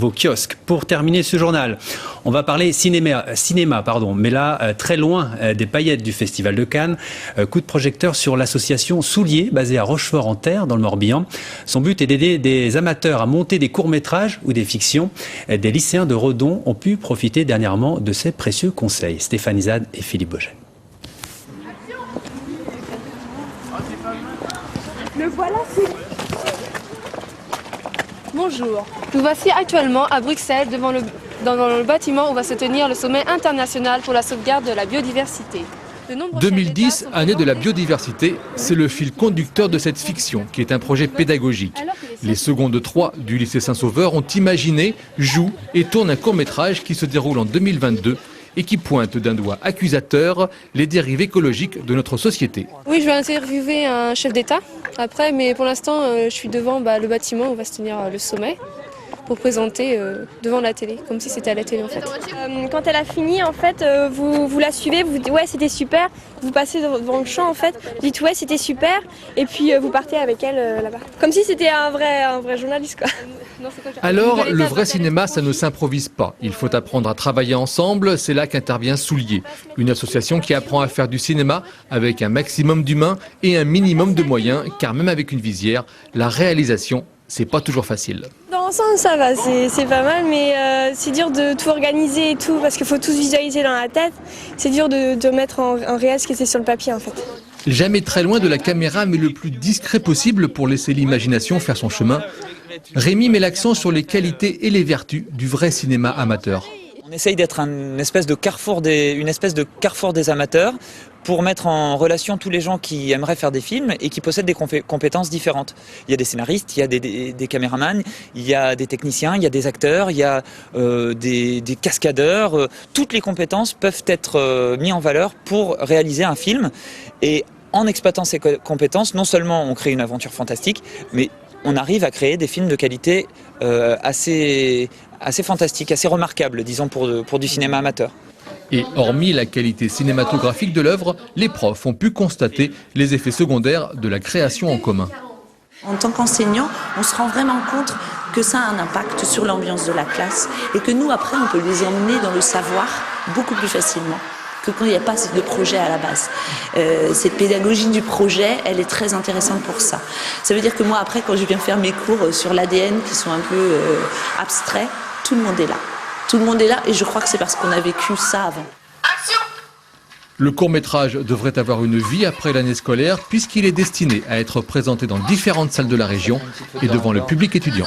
Vos kiosques. Pour terminer ce journal, on va parler cinéma, mais là, très loin des paillettes du Festival de Cannes. Coup de projecteur sur l'association Souliers, basée à Rochefort-en-Terre, dans le Morbihan. Son but est d'aider des amateurs à monter des courts-métrages ou des fictions. Des lycéens de Redon ont pu profiter dernièrement de ces précieux conseils. Stéphane Izad et Philippe Bogène. Le voilà, Philippe. Bonjour, nous voici actuellement à Bruxelles dans le bâtiment où va se tenir le sommet international pour la sauvegarde de la biodiversité. 2010, année de la biodiversité, c'est le fil conducteur de cette fiction qui est un projet pédagogique. Les secondes 3 du lycée Saint-Sauveur ont imaginé, jouent et tournent un court-métrage qui se déroule en 2022 et qui pointe d'un doigt accusateur les dérives écologiques de notre société. Oui, je vais interviewer un chef d'État après, mais pour l'instant, je suis devant le bâtiment où va se tenir le sommet pour présenter devant la télé, comme si c'était à la télé en fait. Quand elle a fini, en fait, vous la suivez, vous dites ouais c'était super, vous passez devant le champ en fait, vous dites ouais c'était super, et puis vous partez avec elle là-bas. Comme si c'était un vrai journaliste quoi. Alors, le vrai cinéma, ça ne s'improvise pas. Il faut apprendre à travailler ensemble, c'est là qu'intervient Souliers, une association qui apprend à faire du cinéma avec un maximum d'humains et un minimum de moyens, car même avec une visière, la réalisation, c'est pas toujours facile. Dans l'ensemble ça va, c'est pas mal, mais c'est dur de tout organiser et tout, parce qu'il faut tout visualiser dans la tête. C'est dur de mettre en réel ce qui était sur le papier en fait. Jamais très loin de la caméra, mais le plus discret possible pour laisser l'imagination faire son chemin. Rémi met l'accent sur les qualités et les vertus du vrai cinéma amateur. On essaye d'être une espèce de carrefour des amateurs pour mettre en relation tous les gens qui aimeraient faire des films et qui possèdent des compétences différentes. Il y a des scénaristes, il y a des caméramans, il y a des techniciens, il y a des acteurs, il y a des cascadeurs. Toutes les compétences peuvent être mises en valeur pour réaliser un film. Et en exploitant ces compétences, non seulement on crée une aventure fantastique, mais on arrive à créer des films de qualité assez fantastique, assez remarquable, disons, pour du cinéma amateur. Et hormis la qualité cinématographique de l'œuvre, les profs ont pu constater les effets secondaires de la création en commun. En tant qu'enseignant, on se rend vraiment compte que ça a un impact sur l'ambiance de la classe et que nous, après, on peut les emmener dans le savoir beaucoup plus facilement que quand il n'y a pas de projet à la base. Cette pédagogie du projet, elle est très intéressante pour ça. Ça veut dire que moi, après, quand je viens faire mes cours sur l'ADN, qui sont un peu abstraits, tout le monde est là. Tout le monde est là et je crois que c'est parce qu'on a vécu ça avant. Le court-métrage devrait avoir une vie après l'année scolaire puisqu'il est destiné à être présenté dans différentes salles de la région et devant le public étudiant.